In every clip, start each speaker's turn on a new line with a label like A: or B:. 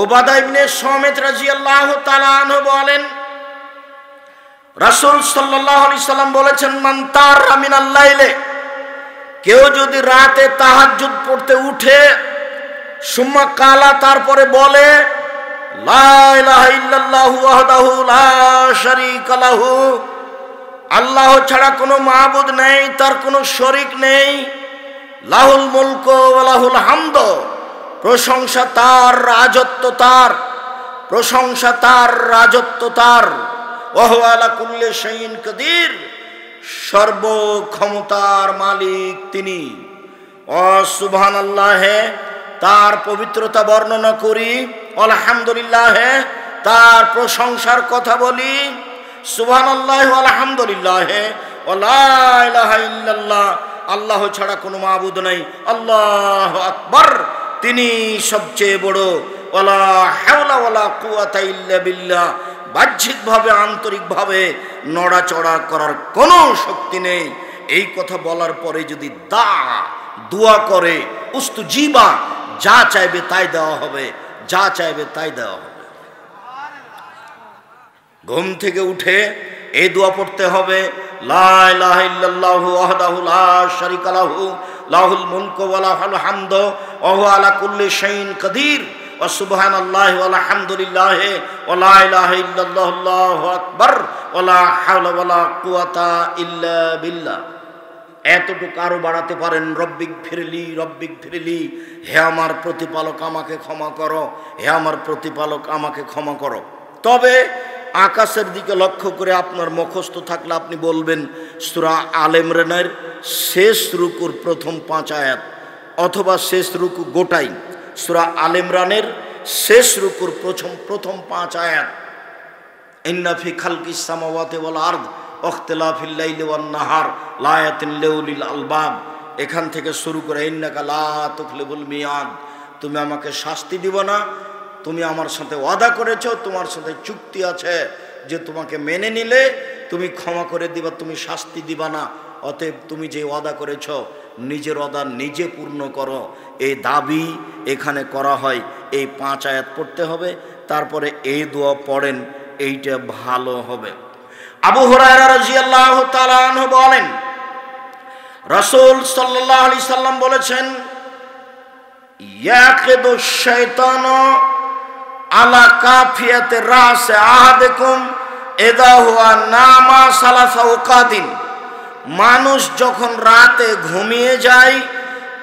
A: উবাদা ইবনে সামিত রাদিয়াল্লাহু তাআলা আনহু বলেন, রাসূল সাল্লাল্লাহু আলাইহি সাল্লাম বলেছেন, মান তারা মিনাল লাইলে, কেউ যদি রাতে তাহাজ্জুদ পড়তে উঠে, সুম্মা কালা, তারপরে বলে, লা ইলাহা ইল্লাল্লাহু ওয়াহদাহু লা শারীকা লাহু, আল্লাহ ছাড়া কোনো মাবুদ নেই, তার কোনো শরীক নেই, লাহুল মুলকু ওয়া লাহুল হামদ, প্রশংসা তার, রাজত্ব তার, প্রশংসা তার, রাজত্ব তার, ওয়া হুয়া আলা কুল্লি শাইইন কাদির, সর্ব ক্ষমতার মালিক তিনি। ও সুবহানাল্লাহ, তার পবিত্রতা বর্ণনা করি, আলহামদুলিল্লাহ, তার প্রশংসার কথা বলি, সুবহানাল্লাহ আলহামদুলিল্লাহ ওয়া লা ইলাহা ইল্লাল্লাহ, আল্লাহ ছাড়া কোনো মাবুদ নাই, আল্লাহু আকবার, তিনি সবচেয়ে বড়, ওয়ালা হাওলা ওয়ালা কুওয়াতা ইল্লা বিল্লাহ, বাহ্যিকভাবে আন্তরিকভাবে নড়াচড়া করার কোনো শক্তি নেই। এই কথা বলার পরে যদি দোয়া করে, উস্তুজিবা, যা চাইবে তাই দেওয়া হবে, যা চাইবে তাই দেওয়া হবে। ঘুম থেকে উঠে এই দোয়া পড়তে হবে, লা ইলাহা ইল্লাল্লাহু ওয়াহদাহু লা শারীকা লাহু, লাহুল মুলকু ওয়া লাহুল হামদু ওয়া হুয়া আলা কুল্লি শাইইন কাদির, ওয়া সুবহানাল্লাহি ওয়া আলহামদুলিল্লাহি ওয়া লা ইলাহা ইল্লাল্লাহু আল্লাহু আকবার ওয়া লা হাওলা ওয়া লা কুওয়াতা ইল্লা বিল্লাহ। এতটুকু আরো বাড়াতে পারেন, রব্বিক ফিরলি, রব্বিক ফিরলি, হে আমার প্রতিপালক আমাকে ক্ষমা করো, হে আমার প্রতিপালক আমাকে ক্ষমা করো। তবে আকাশের দিকে লক্ষ্য করে আপনার মুখস্থ থাকলে আপনি বলবেন সূরা আলে ইমরানের শেষ রুকুর প্রথম 5 আয়াত, অথবা শেষ রুকু গোটাই, সূরা আলে ইমরানের শেষ রুকুর প্রথম 5 আয়াত, ইন্না ফি খালকিস সামাওয়াতি ওয়াল আরদ ওয়াখতিলাফিল লাইলি ওয়ান নাহার লায়াতিন লিউলিল আলবাব, এখান থেকে শুরু করে ইন্নাকা লা তুখলিফুল মিয়াদ, তুমি আমাকে শাস্তি দিব না, তুমি আমার সাথে ওয়াদা করেছো, তোমার সাথে চুক্তি আছে যে তোমাকে মেনে নিলে তুমি ক্ষমা করে দিবা, তুমি শাস্তি দিবা না, অতএব তুমি যে ওয়াদা করেছো নিজের ওয়াদা নিজে পূর্ণ করো, এই দাবি এখানে করা হয়। এই 5 আয়াত পড়তে হবে, তারপরে এই দোয়া পড়েন, এইটা ভালো হবে। আবু হুরায়রা রাদিয়াল্লাহু তাআলা আনহু বলেন, রাসূল সাল্লাল্লাহু আলাইহি সাল্লাম বলেছেন, ইয়াকিদু শাইতানু আলা কাফিয়াতে রাসে আহাদিকুম ইযা হুয়া নামা সালাসা ওয়াকাদিন, মানুষ যখন রাতে ঘুমিয়ে যায়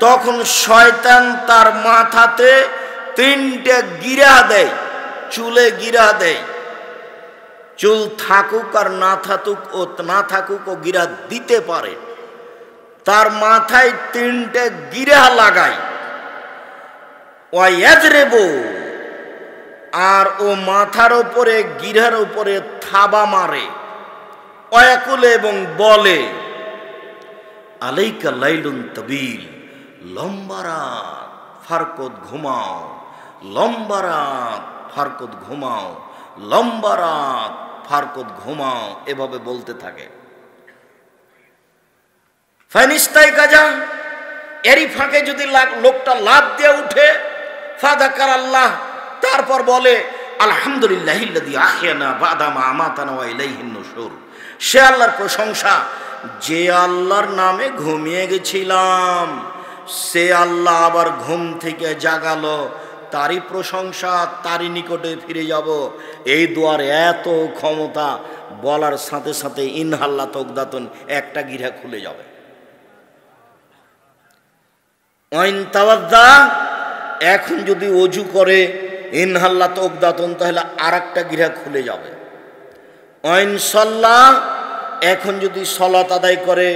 A: তখন শয়তান তার মাথাতে 3টে গিরা দেয়, চুলে গিরা দেয়, চুল থাকুক আর না থাকুক ও গিরা দিতে পারে, তার মাথায় 3টে গিরা লাগায়, ওয়া ইয়াজরিবু, আর ও মাথার উপরে গিরার উপরে থাবা মারে, ওয়াকুল, এবং বলে, আলাইকা লাইলুন তাবিল, লম্বা রাত ফারকত ঘুমাও, লম্বা রাত ফারকত ঘুমাও, লম্বা রাত ফারকত ঘুমাও, এভাবে বলতে থাকে। ফাইনিস্তাই কাজা, এরই ফাঁকে যদি লোকটা লাফ দিয়ে উঠে, ফাযাকার আল্লাহ, তারপর বলে আলহামদুলিল্লাহিল্লাযী আহইয়ানা বা'দা মা আমাতানা ওয়া ইলাইহিন নুশুর, সে আল্লাহর প্রশংসা যে আল্লাহর নামে ঘুমিয়ে গেছিলাম, সে আল্লাহ আবার ঘুম থেকে জাগালো, তারই প্রশংসা, তারই নিকটে ফিরে যাব। এই দোয়ার এত ক্ষমতা, বলার সাথে সাথে ইনহাল্লা তকদাতুন, একটা গিরা খুলে যাবে। ওয়াইন তাওয়াদ্দা, এখন যদি ওযু করে ইনহাল্লা তকদাতুন, তাহলে আরেকটা গিরা খুলে যাবে। ওয়াইন সাল্লা, এখন যদি সালাত আদায় করে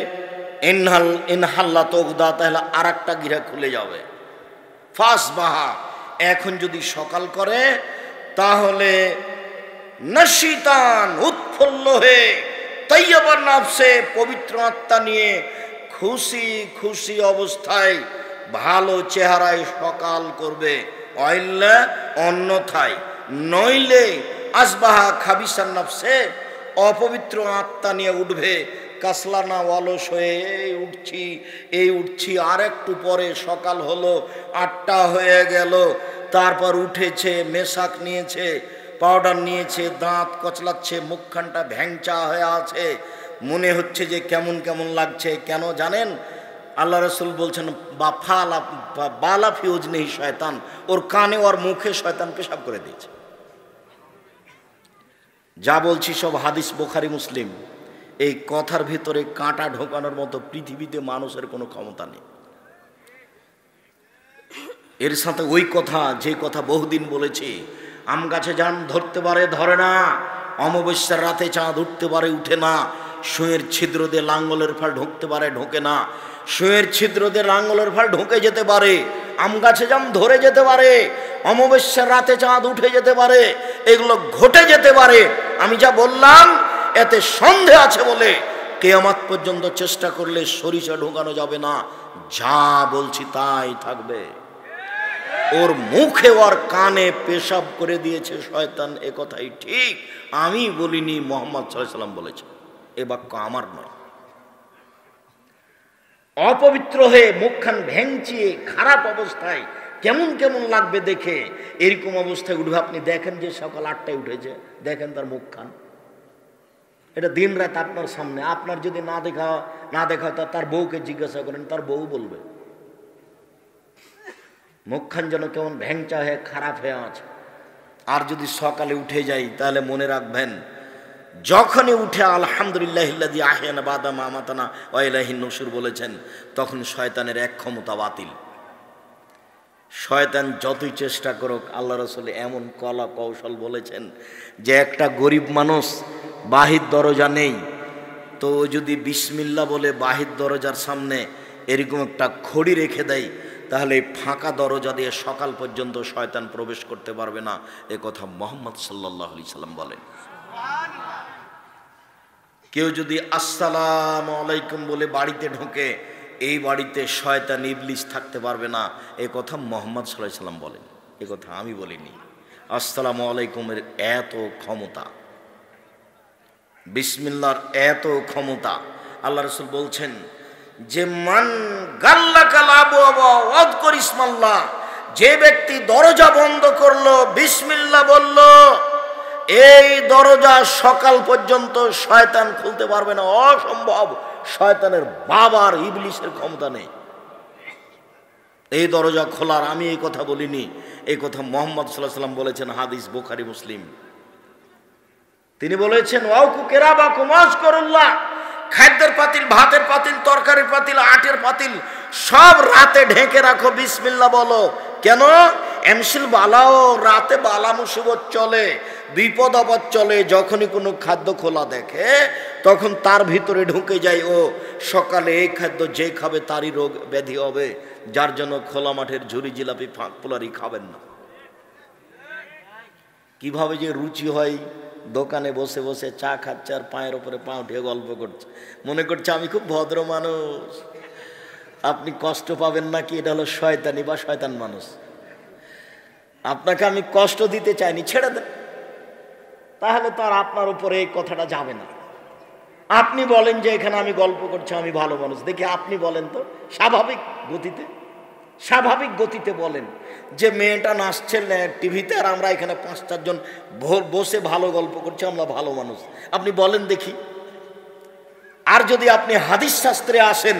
A: ইনহাল্লা তকদা, তাহলে আরেকটা গিরা খুলে যাবে। ফাসবাহা, এখন যদি সকাল করে তাহলে নশিতান, উৎফুল্ল হয়ে, তাইয়্যিবান নাফসে, পবিত্র আত্মা নিয়ে খুশি খুশি অবস্থায় ভালো চেহারায় সকাল করবে, অন্যথায় নইলে আসবাহা খাবিসান নাফসে, অপবিত্র আত্মা নিয়ে উঠবে, কাসলা না অলস হয়ে এই উঠছি আর একটু পরে সকাল হলো, 8টা হয়ে গেল। তারপর উঠেছে, মেশাক নিয়েছে, পাউডার নিয়েছে, দাঁত কচলাচ্ছে, মুখখানটা ভ্যাংচা হয়ে আছে, মনে হচ্ছে যে কেমন কেমন লাগছে। কেন জানেন? আল্লাহ রসুল বলছেন বালা ফিউজ নেই শয়তান, ওর কানে ওর মুখে শয়তান পেশাব করে দিয়েছে। যা বলছি সব হাদিস, বুখারী মুসলিম। এই কথার ভিতরে কাঁটা ঢোকানোর মতো পৃথিবীতে মানুষের কোনো ক্ষমতা নেই। এর সাথে ওই কথা, যে কথা বহুদিন বলেছি, আম গাছে যান ধরতে পারে ধরে না, অমাবস্যার রাতে চাঁদ উঠতে পারে উঠে না, সুঁয়ের ছিদ্র দিয়ে লাঙ্গলের ফাল ঢুকতে পারে ঢোকে না, সুঁয়ের ছিদ্র দিয়ে লাঙ্গলের ফাল ঢুকে যেতে পারে, আম গাছে জাম ধরে যেতে পারে, অমাবস্যার রাতে চাঁদ উঠে যেতে পারে, এগুলো ঘটে যেতে পারে। আমি যা বললাম এতে সন্দেহ আছে বলে কিয়ামত পর্যন্ত চেষ্টা করলে সরিষা ঢোকানো যাবে না। যা বলছি তাই থাকবে। ওর মুখে ওর কানে পেশাব করে দিয়েছে শয়তান, এ কথাই ঠিক। আমি বলিনি, মুহাম্মদ সাল্লাল্লাহু আলাইহি ওয়াসাল্লাম বলেছে। এ বাক্য আমার নয়। অপবিত্র হয়ে মুখখান ভেঙচিয়ে খারাপ অবস্থায় কেমন কেমন লাগবে দেখে, এরকম অবস্থায় উঠবে। আপনি দেখেন যে সকাল 8টায় উঠেছে, দেখেন তার মুখখান, এটা দিন রাত আপনার সামনে। আপনার যদি না দেখা হয় তার বউকে জিজ্ঞাসা করেন, তার বউ বলবে মুখখান যেন কেমন ভ্যাংচা হয়ে খারাপ হয়ে আছে। আর যদি সকালে উঠে যাই তাহলে মনে রাখবেন, যখনই উঠে আলহামদুলিল্লাহিল্লাযী আহয়ানা বাদা মা আমাতানা ওয়া ইলাইহিন নুশুর বলেছেন, তখন শয়তানের এক ক্ষমতা বাতিল। শয়তান যতই চেষ্টা করুক, আল্লাহ রাসূল এমন কলা কৌশল বলেছেন যে একটা গরিব মানুষ বাহির দরজা নেই, তো যদি বিসমিল্লাহ বলে বাহির দরজার সামনে এরকম একটা খড়ি রেখে দেয়, তাহলে ফাঁকা দরজা দিয়ে সকাল পর্যন্ত শয়তান প্রবেশ করতে পারবে না। এ কথা মুহাম্মদ সাল্লাল্লাহু আলাইহি সাল্লাম বলেন। কেউ যদি আসসালামু আলাইকুম বলে বাড়িতে ঢোকে, এই বাড়িতে শয়তান ইবলিস থাকতে পারবে না। এ কথা মুহাম্মদ সাল্লাল্লাহু আলাইহি সাল্লাম বলেন, এ কথা আমি বলিনি। আসসালামু আলাইকুমের এত ক্ষমতা, বিসমিল্লাহর এত ক্ষমতা। আল্লাহ রাসূল বলছেন যে মান গাল্লাকাল আবওয়াবা ওয়াযকুর ইসমাল্লাহ, যে ব্যক্তি দরজা বন্ধ করলো, বিসমিল্লাহ বলল, এই দরজা সকাল পর্যন্ত শয়তান খুলতে পারবে না, অসম্ভব। শয়তানের বাবার ইবলিসের ক্ষমতা নেই এই দরজা খোলার। আমি এই কথা বলিনি, এই কথা মুহাম্মদ সাল্লাল্লাহু আলাইহি ওয়াসাল্লাম বলেছেন, হাদিস বুখারী মুসলিম। তিনি বলেছেন ওয়াকু কিরাবাকুম আযকুরুল্লাহ, খাদ্যের পাতিল, ভাতের পাতিল, তরকারির পাতিল, আটের পাতিল সব রাতে ঢেকে রাখো, বিসমিল্লাহ বলো। কেন? এমসিল বালাও, রাতে বালা মুসিবত চলে, বিপদ আপদ চলে। যখনই কোনো খাদ্য খোলা দেখে তখন তার ভিতরে ঢুকে যায়, ও সকালে এই খাদ্য যে খাবে তারই রোগ ব্যাধি হবে, যার জন্য খোলা মাঠের ঝুরি জিলাপি ফাঁক পোলারি খাবেন না। কিভাবে যে রুচি হয়, দোকানে বসে বসে চা খাচ্ছে আর পায়ের ওপরে পা উঠিয়ে গল্প করছে, মনে করছে আমি খুব ভদ্র মানুষ। আপনি কষ্ট পাবেন না কি? এটা হলো শয়তানি বা শয়তান মানুষ। আপনাকে আমি কষ্ট দিতে চাইনি, ছেড়ে দেন, তাহলে তো আর আপনার উপরে এই কথাটা যাবে না। আপনি বলেন যে এখানে আমি গল্প করছি, আমি ভালো মানুষ। দেখি আপনি বলেন তো স্বাভাবিক গতিতে বলেন যে মেয়েটা নাচছে টিভিতে আর আমরা এখানে 5-4 জন বসে ভালো গল্প করছি, আমরা ভালো মানুষ। আপনি বলেন দেখি। আর যদি আপনি হাদিস শাস্ত্রে আসেন,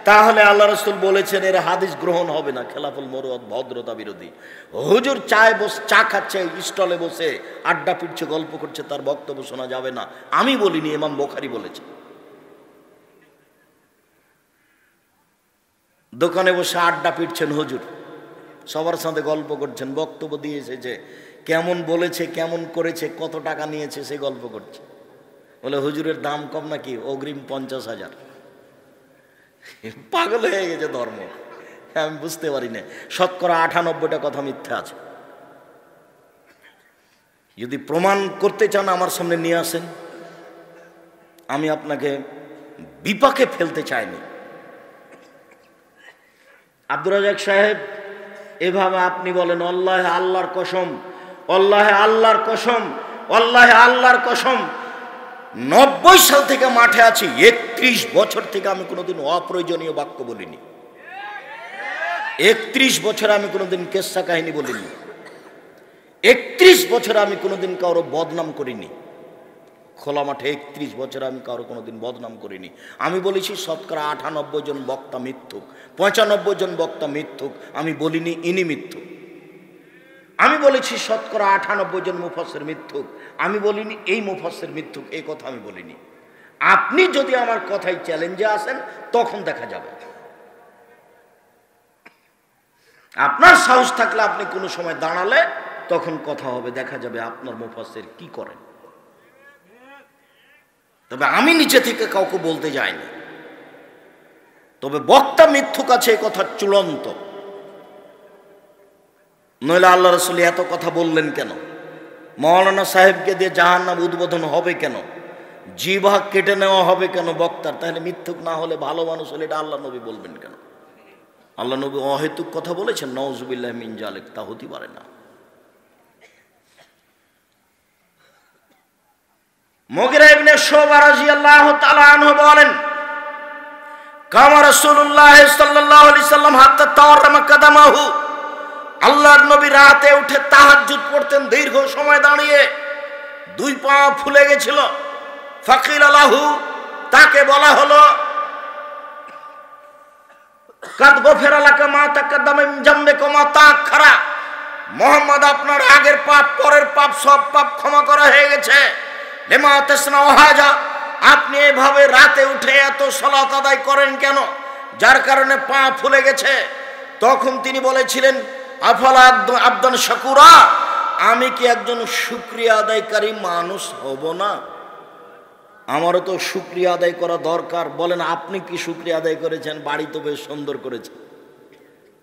A: তাহলে আল্লাহ রাসূল বলেছেন এর হাদিস গ্রহণ হবে না, খেলাফুল মুরুয়াত, ভদ্রতা বিরোধী। হুজুর চা খাচ্ছে, স্টলে বসে আড্ডা পিটছে, গল্প করছে, তার বক্তব্য শোনা যাবে না। আমি বলিনি, ইমাম বুখারী বলেছে। দোকানে বসে আড্ডা পিটছেন হুজুর, সবার সাথে গল্প করছেন, বক্তব্য দিয়ে এসেছে, কেমন বলেছে, কেমন করেছে, কত টাকা নিয়েছে, সে গল্প করছে। বলে হুজুরের দাম কম নাকি, অগ্রিম 50,000। পাগল হয়ে গেছে ধর্ম। আমি বুঝতে পারি না, শতকরা 98টা কথা মিথ্যা আছে। যদি প্রমাণ করতে চান আমার সামনে নিয়ে আসেন, আমি আপনাকে বিপাকে ফেলতে চাইনি। আব্দুর রাজ্জাক সাহেব, এভাবে আপনি বলেন আল্লাহে আল্লাহর কসম, আল্লাহে আল্লাহর কসম, আল্লাহে আল্লাহর কসম, 90 সাল থেকে মাঠে আছি, 31 বছর থেকে আমি কোনোদিন অপ্রয়োজনীয় বাক্য বলিনি। 31 বছর আমি কোনোদিন কেসা কাহিনী বলিনি। 31 বছর আমি কোনোদিন কারো বদনাম করিনি। খোলা মাঠে 31 বছর আমি কারো কোনোদিন বদনাম করিনি। আমি বলেছি শতকরা 98 জন বক্তা মিথ্যুক, 95 জন বক্তা মিথ্যুক। আমি বলিনি ইনি মিথ্যুক। আমি বলেছি শতকরা 98 জন মুফাসসির মিথ্যুক। আমি বলিনি এই মুফাসসির মিথ্যুক, এই কথা আমি বলিনি। আপনি যদি আমার কথায় চ্যালেঞ্জে আসেন তখন দেখা যাবে। আপনার সাহস থাকলে আপনি কোনো সময় দাঁড়ালে তখন কথা হবে, দেখা যাবে আপনার মুফাসসির কি করেন। তবে আমি নিচে থেকে কাউকে বলতে যাইনি। তবে বক্তা মিথ্যুক আছে এই কথা চূড়ান্ত। নইলে আল্লাহ রাসূল এত কথা বললেন কেন? মাওলানা সাহেবকে দিয়ে জাহান্নাম উদ্বোধন হবে কেন? জিহ্বা কেটে নেওয়া হবে কেন বক্তার? তাহলে মিথ্যুক না হলে ভালো মানুষ হলে এটা আল্লাহ নবী বলবেন কেন? আল্লাহ নবী অহেতুক কথা বলেছেন? নাউযুবিল্লাহি মিন যালিক, তা হতে পারে না। মুগিরা ইবনে শুবা রাদিয়াল্লাহু তাআলা আনহু বলেন, কামা রাসূলুল্লাহ সাল্লাল্লাহু আলাইহি সাল্লাম হাত্তা তাওয়াররামা কাদামাহু। আল্লাহর নবী রাতে উঠে তাহাজ্জুদ পড়তেন, দীর্ঘ সময় দাঁড়িয়ে, দুই পা ফুলে গেছিল। ফাকিলা লাহু, তাকে বলা হলো, কাদ গফিরা লাকা মা তাকাদ্দামা মিন জামবিকা ওয়া মা তাআখারা। মুহাম্মদ, আপনার আগের পাপ পরের পাপ সব পাপ ক্ষমা করা হয়ে গেছে। লিমা তাসনাউ হাজা, আপনি এভাবে রাতে উঠে এত সালাত আদায় করেন কেন, যার কারণে পা ফুলে গেছে? তখন তিনি বলেছিলেন, আফালা আবদান শাকুরা, আমি কি একজন শুকরিয়া আদায়কারী মানুষ হব না? আমারও তো শুকরিয়া আদায় করা দরকার। বলেন, আপনি কি শুকরিয়া আদায় করেছেন? বাড়ি তো বেশ সুন্দর করেছেন,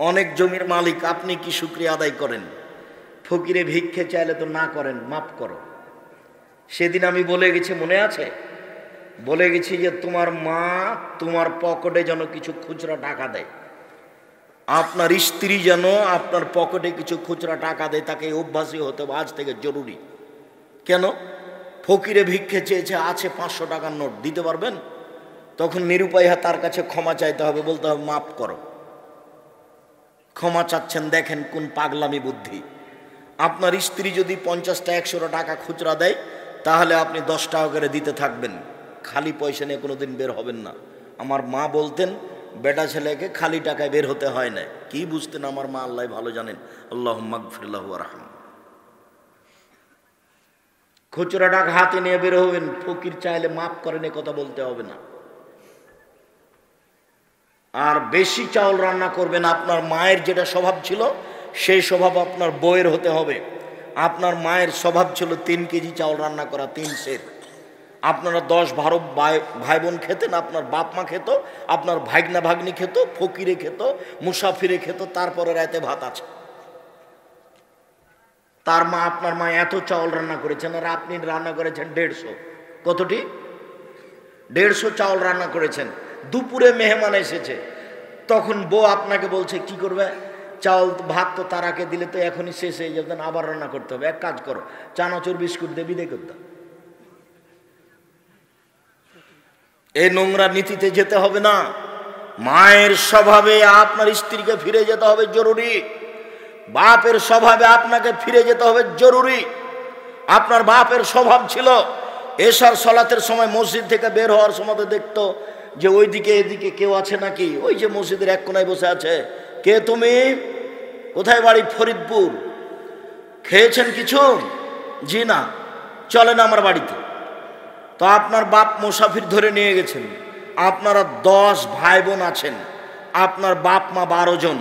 A: অনেক জমির মালিক, আপনি কি শুকরিয়া আদায় করেন? ফকিরে ভিক্ষে চাইলে তো না করেন, মাফ করো। সেদিন আমি বলে গেছি, মনে আছে? বলে গেছি যে তোমার মা তোমার পকেটে যেন কিছু খুচরা টাকা দেয়, আপনার স্ত্রী যেন আপনার পকেটে কিছু খুচরা টাকা দেয়। তাকে অভ্যাসী হতে হবে আজ থেকে, জরুরি। কেন? ফকিরে ভিক্ষে চেয়েছে, আছে 500 টাকার নোট, দিতে পারবেন? তখন নিরুপায় তার কাছে ক্ষমা চাইতে হবে, বলতে হবে মাফ করো। ক্ষমা চাচ্ছেন, দেখেন কোন পাগলামি বুদ্ধি। আপনার স্ত্রী যদি 50টা 100 টাকা খুচরা দেয়, তাহলে আপনি 10 টাকা করে দিতে থাকবেন, খালি পয়সা নিয়ে কোনোদিন বের হবেন না। আমার মা বলতেন, বেটা ছেলেকে খালি টাকায় বের হতে হয় না। কি বুঝতেন আমার মা, আল্লাহ ভালো জানেন। আল্লাহুম্মা গফির লাহু ওয়ারহাম। খুচরা টাকা হাতে নিয়ে বের হবেন, ফকির চাইলে মাফ করেন, এ কথা বলতে হবে না। আর বেশি চাউল রান্না করবেন, আপনার মায়ের যেটা স্বভাব ছিল সেই স্বভাব আপনার বউয়ের হতে হবে। আপনার মায়ের স্বভাব ছিল 3 কেজি চাউল রান্না করা, 3 সের। আপনারা 10-12 ভাই বোন খেতেন, আপনার বাপ মা খেত, আপনার ভাগনা ভাগ্নি খেত, ফকিরে খেত, মুসাফিরে খেত, তারপরে রাতে ভাত আছে। তার মা, আপনার মা এত চাউল রান্না করেছেন, আর আপনি রান্না করেছেন 150। কতটি? 150 চাউল রান্না করেছেন। দুপুরে মেহমান এসেছে, তখন বউ আপনাকে বলছে কি করবে? চাউল ভাত তো তার আগে দিলে তো এখনই শেষ হয়ে যাবে, আবার রান্না করতে হবে। এক কাজ করো, চানাচুর বিস্কুট দিয়ে বিদায় করতে। এই নোংরা নীতিতে যেতে হবে না। মায়ের স্বভাবে আপনার স্ত্রীকে ফিরে যেতে হবে, জরুরি। বাপের স্বভাবে আপনাকে ফিরে যেতে হবে, জরুরি। আপনার বাপের স্বভাব ছিল এশার সালাতের সময় মসজিদ থেকে বের হওয়ার সময় দেখতো যে ওইদিকে এদিকে কেউ আছে নাকি। ওই যে মসজিদের এক কোনায় বসে আছে, কে তুমি? কোথায় বাড়ি? ফরিদপুর। খেয়েছেন কিছু? জি না। চলেন আমার বাড়িতে। তো আপনার বাপ মুসাফির ধরে নিয়ে গেছেন, আপনারা 10 ভাই বোন আছেন, আপনার বাপ মা 12 জন,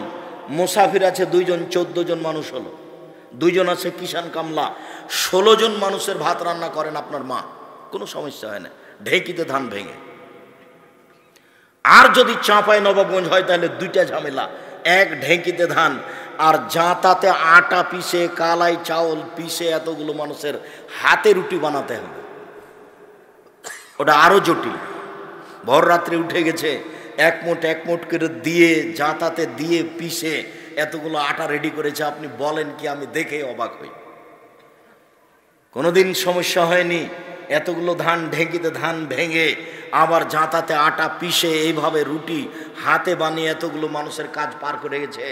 A: মুসাফির আছে 2 জন, 14 জন মানুষ হলো। 2 জন আছে কিষান কামলা, 16 জন মানুষের ভাত রান্না করেন আপনার মা, কোনো সমস্যা হয় না, ঢেঁকিতে ধান ভেঙে। আর যদি চাঁপাই নবাবগঞ্জ হয় তাহলে 2টা ঝামেলা, এক ঢেঁকিতে ধান, আর জাঁতাতে আটা পিষে, কালাই চাউল পিষে এতগুলো মানুষের হাতে রুটি বানাতে হবে, ওটা আরো জটিল। ভর রাত্রে উঠে গেছে, এক মুঠ করে দিয়ে জাঁতাতে দিয়ে পিষে এতগুলো আটা রেডি করেছে। আপনি বলেন কি, আমি দেখে অবাক হই। কোনোদিন সমস্যা হয়নি। এতগুলো ধান ঢেঁকিতে ধান ভেঙে আবার জাঁতাতে আটা পিষে এইভাবে রুটি হাতে বানিয়ে এতগুলো মানুষের কাজ পার করে গেছে।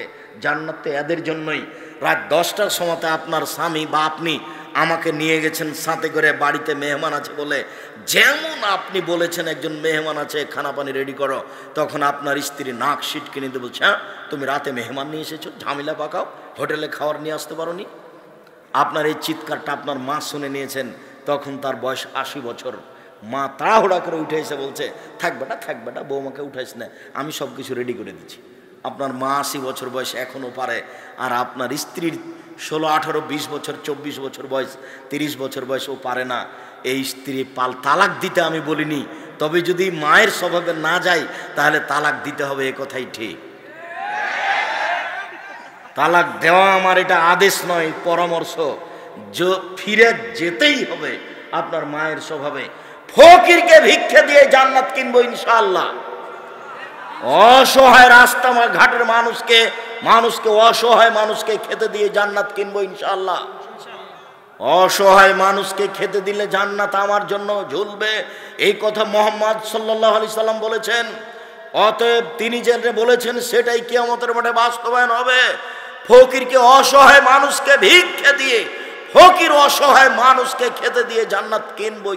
A: জান্নাত তো এদের জন্যই। রাত 10টার সময়তে আপনার স্বামী বা আপনি আমাকে নিয়ে গেছেন সাথে করে, বাড়িতে মেহমান আছে বলে, যেমন আপনি বলেছেন একজন মেহমান আছে খানা পানি রেডি করো, তখন আপনার স্ত্রী নাক সিটকে নিতে বলছে, হ্যাঁ তুমি রাতে মেহমান নিয়ে এসেছো, ঝামেলা পাকাও, হোটেলে খাবার নিয়ে আসতে পারো নি। আপনার এই চিৎকারটা আপনার মা শুনে নিয়েছেন, তখন তার বয়স 80 বছর। মা তাড়াহুড়া করে উঠে এসে বলছে, থাক বেটা বৌমাকে উঠাইস না, আমি সব কিছু রেডি করে দিচ্ছি। আপনার মা 80 বছর বয়স এখনও পারে, আর আপনার স্ত্রীর 16, 18, 20 বছর, 24 বছর বয়স, 30 বছর বয়স, ও পারে না। এই স্ত্রী তালাক দিতে আমি বলিনি, তবে যদি মায়ের স্বভাবে না যায় তাহলে তালাক দিতে হবে, এ কথাই ঠিক। তালাক দেওয়া আমার এটা আদেশ নয়, পরামর্শ। ফিরে যেতেই হবে আপনার মায়ের স্বভাবে। ফকিরকে ভিক্ষা দিয়ে জান্নাত কিনবো ইনশাআল্লাহ। অসহায় রাস্তা ঘাটের মানুষকে অসহায় মানুষকে খেতে দিয়ে জান্নাত কিনবো ইনশাআল্লাহ। অসহায় মানুষকে খেতে দিলে জান্নাত আমার জন্য ঝুলবে, এই কথা মুহাম্মদ সাল্লাল্লাহু আলাইহি সাল্লাম বলেছেন। অতএব তিনি যেটা বলেছেন সেটাই কিয়ামতের মাঠে বাস্তবায়ন হবে। ফকিরকে অসহায় মানুষকে ভিক্ষা দিয়ে, ফকির অসহায় মানুষকে খেতে দিয়ে জান্নাত কিনবো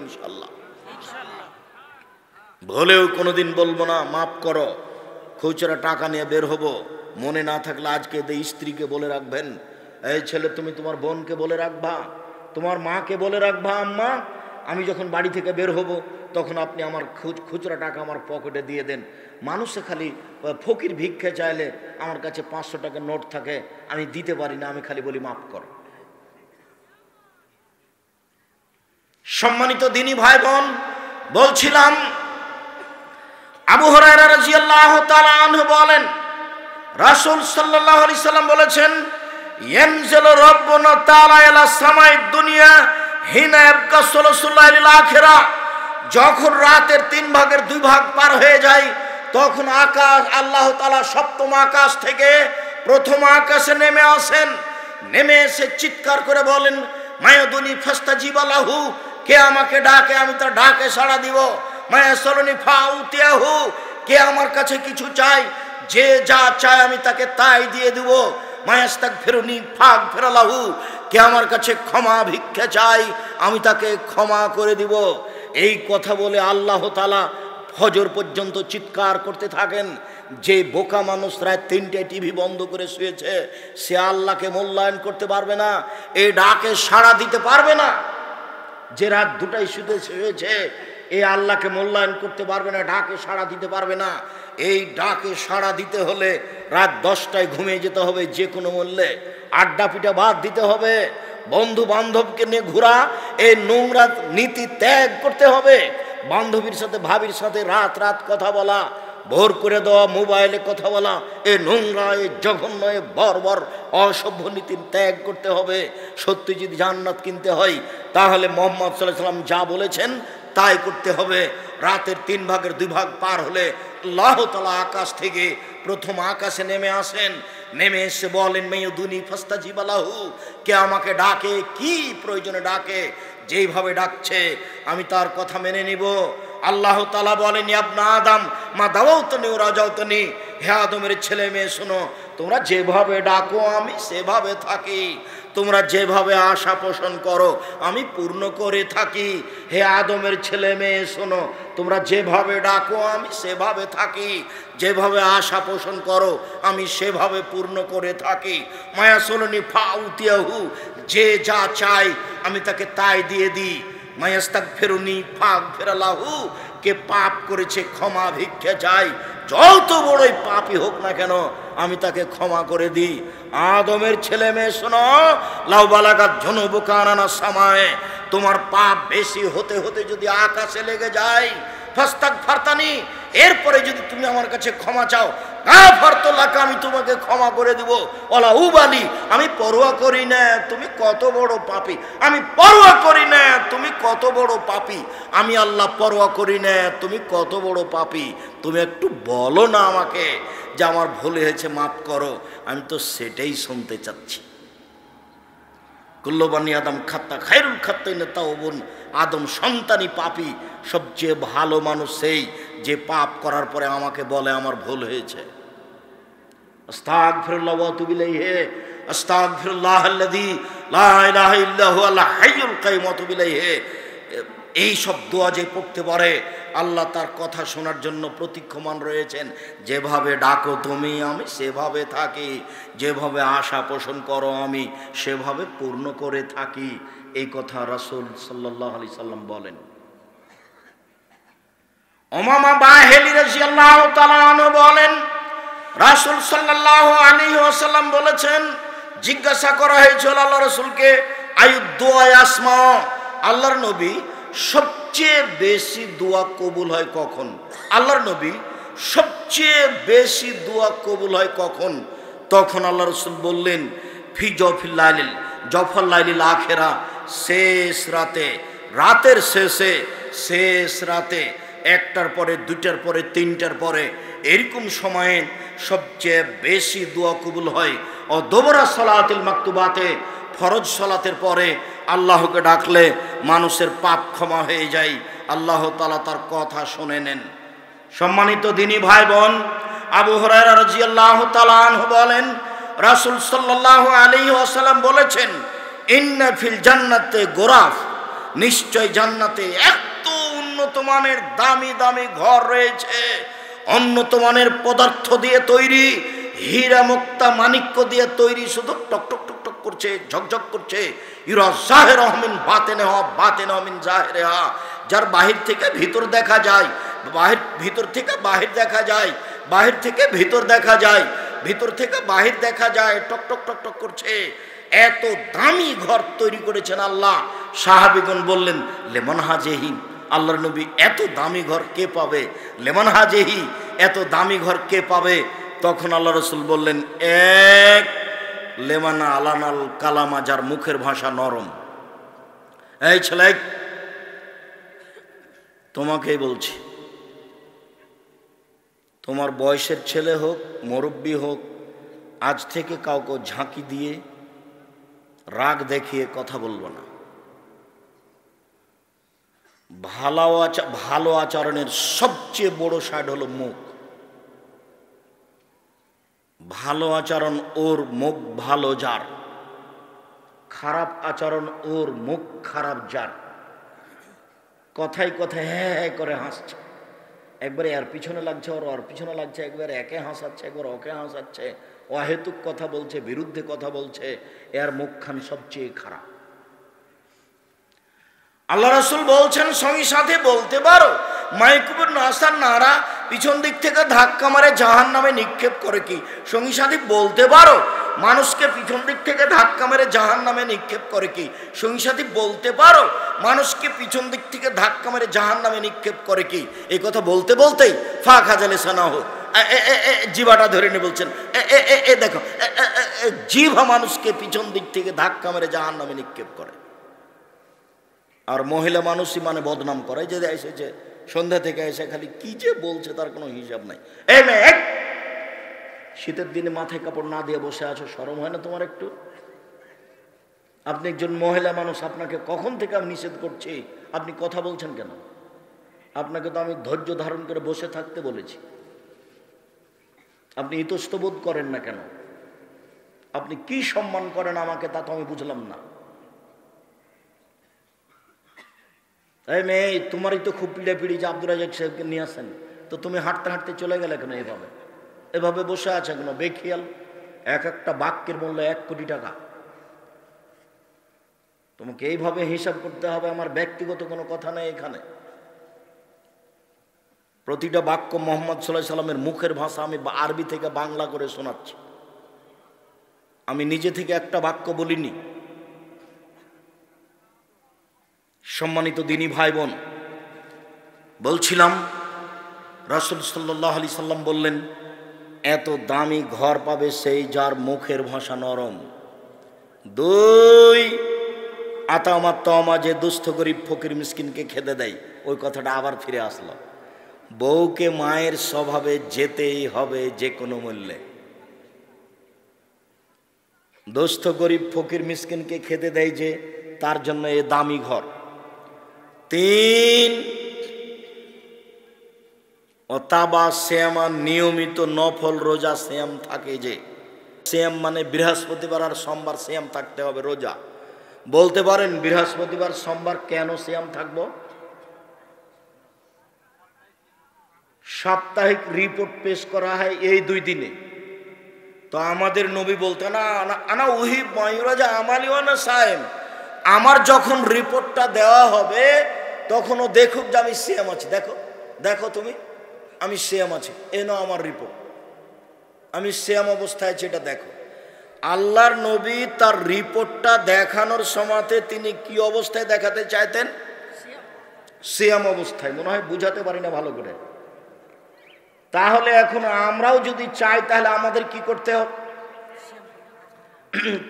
A: ইনশাআল্লাহ। ভুলেও কোনোদিন বলবো না মাফ করো, খুচরা টাকা নিয়ে বের হব। মনে না থাকলে আজকে স্ত্রীকে বলে রাখবেন, এই ছেলে তুমি তোমার বোনকে বলে রাখবা, তোমার মাকে বলে রাখবা, আম্মা আমি যখন বাড়ি থেকে বের হব তখন আপনি আমার খুচরা টাকা আমার পকেটে দিয়ে দেন। মানুষে খালি ফকির ভিক্ষা চাইলে আমার কাছে 500 টাকার নোট থাকে, আমি দিতে পারি না, আমি খালি বলি মাফ করো। সম্মানিত দিনী ভাই বোন, বলছিলাম আবু হুরায়রা রাদিয়াল্লাহু তাআলা আনহু বলেন, রাসূল সাল্লাল্লাহু আলাইহি সাল্লাম বলেছেন, ইয়ানজিলু রাব্বুনা তাআলা ইলা সামাই দুনিয়া হিনা ইয়াবকা সুলুসুল লাইলিল আখিরা। যখন রাতের 3 ভাগের 2 ভাগ পার হয়ে যায় তখন আকাশ, আল্লাহ তাআলা সপ্তম আকাশ থেকে প্রথম আকাশে নেমে আসেন। নেমে এসে চিৎকার করে বলেন, মায়াদুনি ফাস্তাজিবা লাহু, কে আমাকে ডাকে আমি তার ডাকে সাড়া দিব। মায়াসলুনি ফাউতিয়াহু, কে আমার কাছে কিছু চাই, যে যা চায় আমি তাকে তাই দিয়ে দিব। মায়াস্তাগফিরুনি ফাগফির লাহু, কে আমার কাছে ক্ষমা ভিক্ষা চাই আমি তাকে ক্ষমা করে দিব। এই কথা বলে আল্লাহ তাআলা ফজর পর্যন্ত চিৎকার করতে থাকেন। যে বোকা মানুষ রাত 3টায় টিভি বন্ধ করে শুয়েছে সে আল্লাহকে মূল্যায়ন করতে পারবে না, এই ডাকে সাড়া দিতে পারবে না। যে রাত 2টায় শুয়েছে এই আল্লাহকে মূল্যায়ন করতে পারবে না, ডাকে সাড়া দিতে পারবে না। এই ডাকে সাড়া দিতে হলে রাত 10টায় ঘুমিয়ে যেতে হবে যে কোনো মূল্যে, আড্ডা পিটা বাদ দিতে হবে, বন্ধু বান্ধবকে নিয়ে ঘোরা এই নোংরা নীতি ত্যাগ করতে হবে। বান্ধবীর সাথে ভাবির সাথে রাত কথা বলা, ভোর করে দেওয়া মোবাইলে কথা বলা, এ নোংরা, এ জঘন্য, এ বর্বর অসভ্য নীতি ত্যাগ করতে হবে। সত্যি যদি জান্নাত কিনতে হয় তাহলে মুহাম্মদ সাল্লাল্লাহু আলাইহি ওয়াসাল্লাম যা বলেছেন তাই করতে হবে। রাতের 3 ভাগের 2 ভাগ পার হলে আল্লাহ তাআলা আকাশ থেকে প্রথম আকাশে নেমে আসেন। নেমে এসে বলেন, মায়াদুনি ফাস্তাজিবা লাহু, কে আমাকে ডাকে, কি প্রয়োজনে ডাকে, যেইভাবে ডাকছে আমি তার কথা মেনে নিব। আল্লাহ তাআলা বলেন, ইবনা আদম মা দাওয়াতনি ওয়া রাজাউতনি, হে আদমের ছেলে মেয়ে শোনো, তোমরা যেভাবে ডাকো আমি সেভাবে থাকি, তোমরা যেভাবে আশা পোষণ করো আমি পূর্ণ করে থাকি। হে আদমের ছেলে মেয়ে শোনো, তোমরা যেভাবে ডাকো আমি সেভাবে থাকি, যেভাবে আশা পোষণ করো আমি সেভাবে পূর্ণ করে থাকি। মায়াসলুনি ফাউতিয়াহু, যে যা চাই আমি তাকে তাই দিয়ে দিই। মায়াস্তাগফিরুনি ফাগফির লাহু, কে পাপ করেছে ক্ষমা ভিক্ষা চাই, যত বড়ই পাপী হোক না কেন আমি তাকে ক্ষমা করে দিই। আদমের ছেলে মেয়ে শোনো, লাউ বালাগাত যুনুবুকা আনানা সামায়ে, তোমার পাপ বেশি হতে হতে যদি আকাশে লেগে যায়, ফাস্তাগফারতানি, এরপরে যদি তুমি আমার কাছে ক্ষমা চাও, গাফারতু লাকা, আমি তোমাকে ক্ষমা করে দিব। ওয়ালা উবালি, আমি পরোয়া করি না তুমি কত বড় পাপী, আমি পরোয়া করি না তুমি কত বড় পাপী, আমি আল্লাহ পরোয়া করি না তুমি কত বড় পাপী। তুমি একটু বলো না আমাকে যে আমার ভুল হয়েছে মাফ করো, আমি তো সেটাই শুনতে চাচ্ছি। কুল্লু বানি আদম খাত্তা খায়রুল খাত্তাইনা তাওবুন, আদম সন্তানই পাপী, সবচেয়ে ভালো মানুষ সেই যে পাপ করার পরে আমাকে বলে আমার ভুল হয়েছে। আস্তাগফিরুল্লাহ ওয়া আতুবু ইলাইহি, আস্তাগফিরুল্লাহাল্লাযী লা ইলাহা ইল্লা হুয়াল হাইয়ুল কাইয়্যুম ওয়া আতুবু ইলাইহি। এই সব দোয়া যে পড়তে পারে আল্লাহ তার কথা শোনার জন্য প্রতীক্ষমান রয়েছেন। যেভাবে ডাকো তুমি আমি সেভাবে থাকি, যেভাবে আশা পোষণ করো আমি সেভাবে পূর্ণ করে থাকি। এই কথা রাসূল সাল্লাল্লাহু আলাইহি সাল্লাম বলেন। উমামা বাহিলি রাদিয়াল্লাহু তাআলা আনহু বলেন, রাসূল সাল্লাল্লাহু আলাইহি ওয়াসাল্লাম বলেছেন, জিজ্ঞাসা করা হয়েছিল আল্লাহ রাসূলকে, আইয়ুদ দুআ আসমা, আল্লাহর নবী সবচেয়ে বেশি দোয়া কবুল হয় কখন? আল্লাহর নবী সবচেয়ে বেশি দোয়া কবুল হয় কখন? তখন আল্লাহ রাসূল বললেন, ফি জফিল লাইলিল, জফর লাইলিল আখিরা, শেষ রাতে, রাতের শেষে, শেষ রাতে, একটার পরে দুইটার পরে তিনটার পরে এরকম সময়ে সবচেয়ে বেশি দোয়া কবুল হয়। ও দোবরা সালাতিল মাকতুবাতে, ফরজ সালাতের পরে আল্লাহকে ডাকলে মানুষের পাপ ক্ষমা হয়ে যায়, আল্লাহ তাআলা তার কথা শুনে নেন। সম্মানিত দিনী ভাই বোন, আবু হুরায়রা রাদিয়াল্লাহু তাআলা আনহু বলেন, রাসূল সাল্লাল্লাহু আলাইহি ওয়াসাল্লাম বলেছেন, ইন্না ফিল জান্নাতে গোরাফ, নিশ্চয় জান্নাতে এত উন্নত মানের দামি দামি ঘর রয়েছে, উন্নত মানের পদার্থ দিয়ে তৈরি, হীরা মুক্তা মাণিক্য দিয়ে তৈরি, শুধু টকটক টকটক করছে, ঝকঝক করছে। ইউরা জাহিরুহু মিন বাতিনিহা বাতিনুহু মিন জাহিরিহা, যার বাহির থেকে ভিতর দেখা যায়, ভিতর থেকে বাহির দেখা যায়, বাহির থেকে ভিতর দেখা যায়, ভিতর থেকে বাহির দেখা যায়, টকটক টকটক করছে। এত দামি ঘর তৈরি করেছেন আল্লাহ। সাহাবীগণ বললেন, লেমন হাজেহি, আল্লাহর নবী এত দামি ঘর কে পাবে? লেমন হাজেহি, এত দামি ঘর কে পাবে? তখন আল্লাহ রাসূল বললেন, এক লেমানা আলানাল কালামা, যার মুখের ভাষা নরম। এই ছেলে, তোমাকেই বলছি, তোমার বয়সের ছেলে হোক মুরব্বী হোক, আজ থেকে কাউকে ঝাঁকি দিয়ে রাগ দেখিয়ে কথা বলবো না। ভালো আচরণের সবচেয়ে বড় সাইড হলো মুখ। ভালো আচরণ ওর মুখ ভালো যার, খারাপ আচরণ ওর মুখ খারাপ যার। কথায় কথায় হ্যাঁ হ্যাঁ করে হাসছে, একবারে এর পিছনে লাগছে, ওর পিছনে লাগছে, একবার একে হাসাচ্ছে, একবার ওকে হাসাচ্ছে, অহেতুক কথা বলছে, বিরুদ্ধে কথা বলছে, এর মুখখান সবচেয়ে খারাপ। আল্লাহ রাসূল বলছেন, সঙ্গী সাথে বলতে পারো মাইকুবুর নাসার নারা পিছন দিক থেকে ধাক্কা মারে জাহান্নামে নিক্ষেপ করে কি? সঙ্গী সাথী বলতে পারো মানুষকে পিছন দিক থেকে ধাক্কা মেরে জাহান্নামে নিক্ষেপ করে কি? সঙ্গী সাথী বলতে পারো মানুষকে পিছন দিক থেকে ধাক্কা মেরে জাহান্নামে নিক্ষেপ করে কি? এই কথা বলতে বলতেই ফা খাজালে সানা হোক জিভাটা ধরে নিয়ে বলছেন, দেখো জিভা মানুষকে পিছন দিক থেকে ধাক্কা মেরে জাহান্নামে নিক্ষেপ করে। আর মহিলা মানুষই মানে বদনাম করে, যে এসেছে সন্ধ্যা থেকে এসে খালি কি যে বলছে তার কোনো হিসাব নাই। এই মেয়ে, শীতের দিনে মাথায় কাপড় না দিয়ে বসে আছো, শরম হয় না তোমার একটু? আপনি একজন মহিলা মানুষ, আপনাকে কখন থেকে আমি নিষেধ করছি, আপনি কথা বলছেন কেন? আপনাকে তো আমি ধৈর্য ধারণ করে বসে থাকতে বলেছি, আপনি ইতস্তবোধ করেন না কেন? আপনি কি সম্মান করেন আমাকে তা তো আমি বুঝলাম না। এই মেয়ে, তোমারই তো খুব পিড়ি যে আব্দুর রাজাক সাহেবকে নিয়ে আসেন, তো তুমি হাঁটতে হাঁটতে চলে গেলে কেন? এভাবে বসে আছে কেন বেখেয়াল? এক একটা বাক্যের মূল্য 1 কোটি টাকা। তোমাকে এইভাবে হিসাব করতে হবে। আমার ব্যক্তিগত কোনো কথা নেই এখানে। প্রতিটা বাক্য মুহাম্মদ সাল্লাল্লাহু আলাইহি সাল্লামের মুখের ভাষা আমি আরবি থেকে বাংলা করে শোনাচ্ছি। আমি নিজে থেকে একটা বাক্য বলিনি। সম্মানিত দিনী ভাই বোন, বলছিলাম রাসূল সাল্লাল্লাহু আলাইহি সাল্লাম বললেন, এত দামি ঘর পাবে সেই যার মুখের ভাষা নরম। 2 আতামাত তমা, যে দুস্থ গরিব ফকির মিসকিনকে খেতে দেয়। ওই কথাটা আবার ফিরে আসলো। বউকে মায়ের স্বভাবে যেতেই হবে যে কোনো মূল্যে। দোস্ত গরিব ফকির মিসকিনকে খেতে দেয় যে, তার জন্য এ দামি ঘর। 3 অতাবা শ্যামা, নিয়মিত নফল রোজা শ্যাম থাকে যে। শ্যাম মানে বৃহস্পতিবার আর সোমবার শ্যাম থাকতে হবে রোজা। বলতে পারেন বৃহস্পতিবার সোমবার কেন শ্যাম থাকবো? সাপ্তাহিক রিপোর্ট পেশ করা হয় এই 2 দিনে। তো আমাদের নবী বলতেন না, আনা উহিব মায়ুরাজা আমালি ওয়ানা সায়েম, আমার যখন রিপোর্টটা দেওয়া হবে তখন ও দেখুক যে আমি সিয়াম আছি। দেখো দেখো তুমি, আমি সিয়াম আছি, এ নাও আমার রিপোর্ট, আমি সিয়াম অবস্থায় আছি, এটা দেখো। আল্লাহর নবী তার রিপোর্টটা দেখানোর সময়তে তিনি কি অবস্থায় দেখাতে চাইতেন? সিয়াম অবস্থায়। মনে হয় বুঝাতে পারি না ভালো করে। তাহলে এখন আমরাও যদি চাই তাহলে আমাদের কি করতে হবে?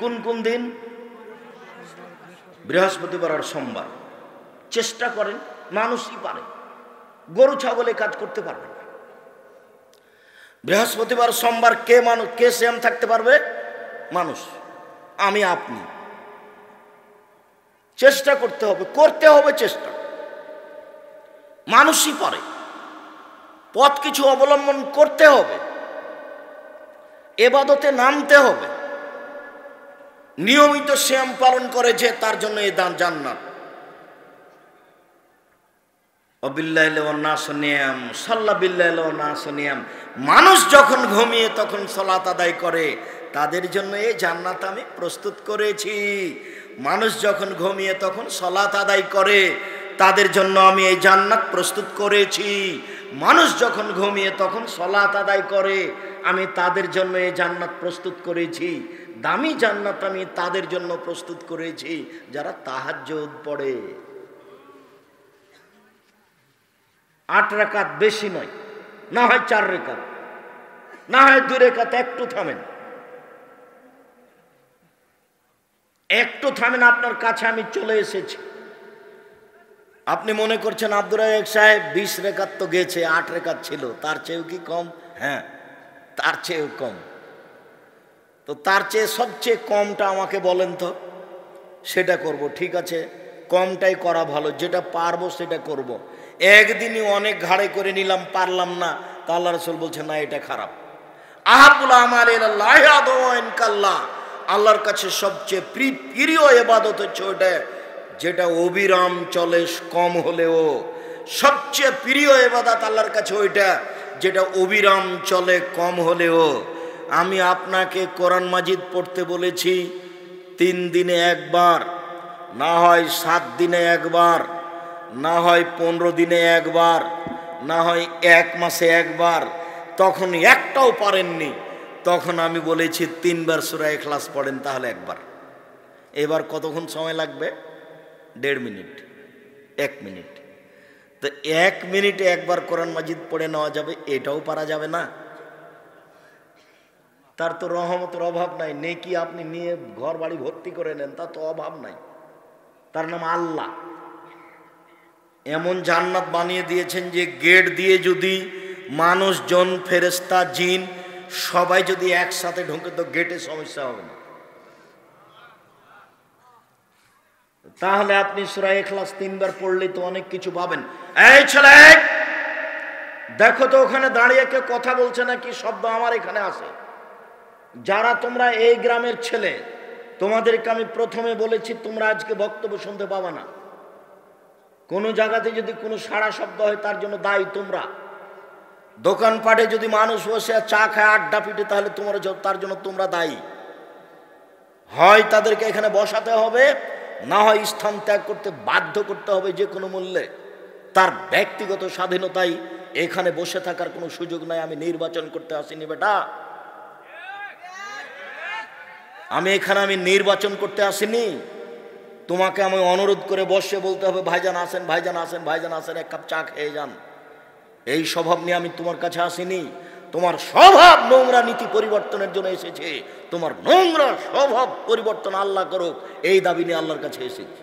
A: কোন কোন দিন? বৃহস্পতিবার আর সোমবার। চেষ্টা করেন, মানুষই পারে, গরু ছাগলে কাজ করতে পারবে না। বৃহস্পতিবার সোমবার কে মানুষ, কে সিয়াম থাকতে পারবে? মানুষ, আমি আপনি। চেষ্টা করতে হবে, করতে হবে চেষ্টা। মানুষই পারে, পথ কিছু অবলম্বন করতে হবে, ইবাদতে নামতে হবে। নিয়মিত সিয়াম পালন করে যে, তার জন্য এই দান জান্নাত। মানুষ যখন ঘুমিয়ে তখন সালাত আদায় করে, তাদের জন্য এই জান্নাত আমি প্রস্তুত করেছি। মানুষ যখন ঘুমিয়ে তখন সালাত আদায় করে, তাদের জন্য আমি এই জান্নাত প্রস্তুত করেছি। মানুষ যখন ঘুমিয়ে তখন সালাত আদায় করে, আমি তাদের জন্য এই জান্নাত প্রস্তুত করেছি। দামি জান্নাত আমি তাদের জন্য প্রস্তুত করেছি যারা তাহাজ্জুদ পড়ে। 8 রাকাত, বেশি নয়, না হয় 4 রাকাত, না হয় 2 রাকাত। একটু থামেন, একটু থামেন, আপনার কাছে আমি চলে এসেছি। আপনি মনে করছেন আব্দুর রাজ্জাক সাহেব 20 রাকাত তো গেছে, 8 রাকাত ছিল, তার চেয়েও কি কম? হ্যাঁ, তার চেয়েও কম। তো তার চেয়ে সবচেয়ে কমটা আমাকে বলেন তো, সেটা করব। ঠিক আছে, কমটাই করা ভালো, যেটা পারবো সেটা করব। একদিনই অনেক ঘাড়ে করে নিলাম, পারলাম না, তা আল্লাহ রাসূল বলছেন না, এটা খারাপ। আহাবুল আমাল ইলাল্লাহি আদওয়ান কাল্লাহ, আল্লাহর কাছে সবচেয়ে প্রিয় ইবাদত হচ্ছে ওটা যেটা অবিরাম চলে, কম হলেও। সবচেয়ে প্রিয় ইবাদত আল্লাহর কাছে ওইটা যেটা অবিরাম চলে, কম হলেও। আমি আপনাকে কোরআন মাজিদ পড়তে বলেছি 3 দিনে একবার, না হয় 7 দিনে একবার, না হয় 15 দিনে একবার, না হয় 1 মাসে একবার। তখন একটাও পারেননি, তখন আমি বলেছি 3 বার সূরা ইখলাস পড়েন, তাহলে একবার। এবার কতক্ষণ সময় লাগবে? 1.5 মিনিট, 1 মিনিট। তো 1 মিনিটে একবার কোরআন মাজিদ পড়ে নেওয়া যাবে, এটাও পারা যাবে না? তার তো রহমতের অভাব নাই, নেকি আপনি নিয়ে ঘর বাড়ি ভর্তি করে নেন, তার তো অভাব নাই। তার নাম আল্লাহ। এমন জান্নাত বানিয়ে দিয়েছেন যে গেট দিয়ে যদি মানুষজন, ফেরেশতা, জিন সবাই যদি একসাথে ঢুকে তো গেটে সমস্যা হবে না। তাহলে আপনি সূরা ইখলাস 3 বার পড়লে তো অনেক কিছু পাবেন। এই ছেলে, দেখো তো ওখানে দাঁড়িয়ে কে কথা বলছে নাকি? শব্দ আমার এখানে আসে। যারা তোমরা এই গ্রামের ছেলে, তোমাদেরকে আমি প্রথমে বলেছি তোমরা আজকে বক্তব্য শুনতে পাবা না। কোনো জায়গাতে যদি কোনো সাড়া শব্দ হয় তার জন্য দায়ী তোমরা। দোকানপাটে যদি মানুষ বসে চা খায়, আড্ডা পিটে, তাহলে তোমরা তার জন্য তোমরা দায়ী। হয় তাদেরকে এখানে বসাতে হবে, না হয় স্থান ত্যাগ করতে বাধ্য করতে হবে যে কোনো মূল্যে। তার ব্যক্তিগত স্বাধীনতায় এখানে বসে থাকার কোনো সুযোগ নাই। আমি নির্বাচন করতে আসিনি বেটা, আমি নির্বাচন করতে আসিনি। তোমাকে আমি অনুরোধ করে বসে বলতে হবে ভাইজান আসেন, ভাইজান আসেন, ভাইজান আসেন, 1 কাপ চা খেয়ে যান। এই স্বভাব নিয়ে আমি তোমার কাছে আসিনি। তোমার স্বভাব নোংরা, নীতি পরিবর্তনের জন্য এসেছে। তোমার নোংরা স্বভাব পরিবর্তন আল্লাহ করুক, এই দাবি নিয়ে আল্লাহর কাছে এসেছে।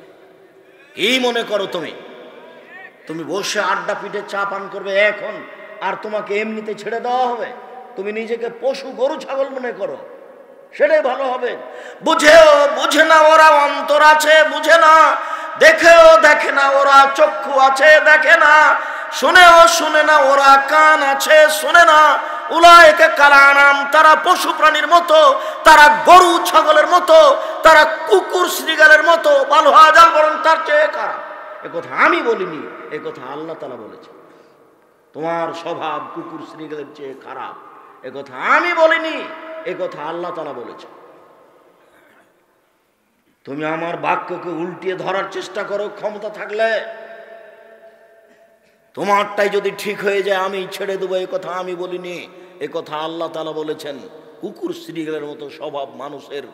A: কি মনে করো তুমি বসে আড্ডা পিঠে চা পান করবে এখন, আর তোমাকে এমনিতে ছেড়ে দেওয়া হবে? তুমি নিজেকে পশু, গরু ছাগল মনে করো? সেটাই ভালো হবে। বুঝেও বুঝে না ওরা অন্তর আছে, বুঝে না। দেখেও দেখে না ওরা চক্ষু আছে, দেখে না। শুনেও শুনে না ওরা কান আছে, শুনে না। উলায়েকা কাল আনাম, তারা পশু প্রাণীর মতো, তারা গরু ছাগলের মতো, তারা কুকুর শ্রীগালের মতো, বাল হাজার বরং তার চেয়ে খারাপ। এ কথা আমি বলিনি, এ কথা আল্লাহ তাআলা বলেছে। তোমার স্বভাব কুকুর শ্রীগালের চেয়ে খারাপ, এ কথা আমি বলিনি, এ কথা আল্লাহ তাআলা বলেছে। তুমি আমার বাক্যকে উল্টিয়ে ধরার চেষ্টা করো ক্ষমতা থাকলে, তোমারটাই যদি ঠিক হয়ে যায় আমি ছেড়ে দেবো, এ কথা আমি বলিনি, এ কথা আল্লাহ তাআলা বলেছেন। কুকুর শ্রীগালের মতো স্বভাব মানুষের,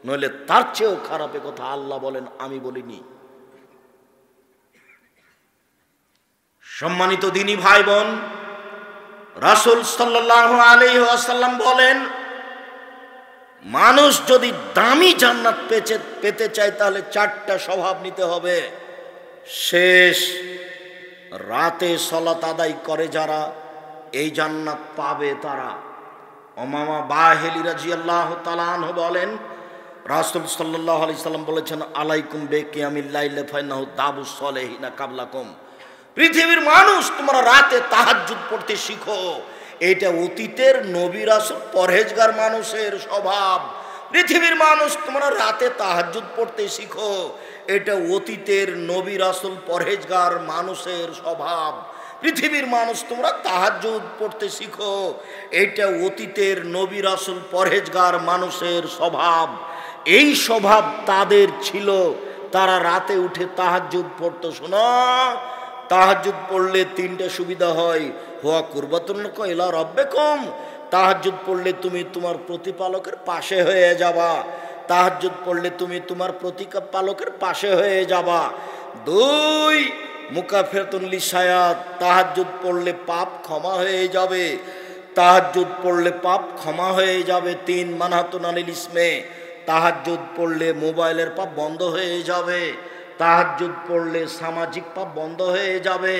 A: নইলে তার চেয়েও খারাপ, এ কথা আল্লাহ বলেন, আমি বলিনি। সম্মানিত দিনী ভাই বোন, রাসূল সাল্লাল্লাহু আলাইহি ওয়াসাল্লাম বলেন, মানুষ যদি দামি জান্নাত পেতে চায় তাহলে 4টা স্বভাব নিতে হবে। শেষ রাতে সালাত আদায় করে যারা, এই জান্নাত পাবে তারা। উমামা বাহিলি রাদিয়াল্লাহু তাআলা আনহু বলেন, রাসূল সাল্লাল্লাহু আলাইহি সাল্লাম বলেছেন, আলাইকুম বিকিয়ামিল লাইল ফাইন্নাহু দাবুস সলিহিনা কাবলাকুম। পৃথিবীর মানুষ, তোমরা রাতে তাহাজ্জুদ পড়তে শিখো। এটা অতীতের নবী রাসূল পরহেজগার মানুষের স্বভাব। পৃথিবীর মানুষ, তোমরা রাতে তাহাজ্জুদ পড়তে শিখো। এটা অতীতের নবী রাসূল পরহেজগার মানুষের স্বভাব। পৃথিবীর মানুষ, তোমরা তাহাজ্জুদ পড়তে শিখো। এটা অতীতের নবী রাসূল পরহেজগার মানুষের স্বভাব। এই স্বভাব তাদের ছিল, তারা রাতে উঠে তাহাজ্জুদ পড়তো। শোনো, তাহাজ্জুদ পড়লে 3টা সুবিধা হয়। হুয়া কুরবাতুন ইলা রাব্বিকুম, তাহাজ্জুদ পড়লে তুমি তোমার প্রতিপালকের পাশে হয়ে যাবা। তাহাজ্জুদ পড়লে তুমি তোমার প্রতিপালকের পাশে হয়ে যাবা। 2 মুকাফিরাতুন লিসায়াত, তাহাজ্জুদ পড়লে পাপ ক্ষমা হয়ে যাবে। তাহাজ্জুদ পড়লে পাপ ক্ষমা হয়ে যাবে। 3 মানহাতুন আনিল ইসমে, তাহাজ্জুদ পড়লে মোবাইলের পাপ বন্ধ হয়ে যাবে। তাহাজ্জুদ পড়লে সামাজিক পাপ বন্ধ হয়ে যাবে।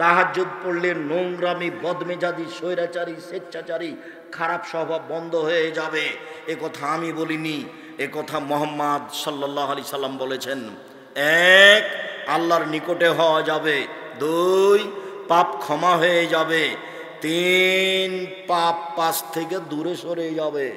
A: তাহাজ্জুদ পড়লে নোংরামি, বদমেজাজি, স্বৈরাচারী, স্বেচ্ছাচারী, খারাপ স্বভাব বন্ধ হয়ে যাবে। এ কথা আমি বলিনি, এ কথা মুহাম্মদ সাল্লাল্লাহু আলাইহি সাল্লাম বলেছেন। 1 আল্লাহর নিকটে হওয়া যাবে। 2 পাপ ক্ষমা হয়ে যাবে। 3 পাপ পাশ থেকে দূরে সরে যাবে।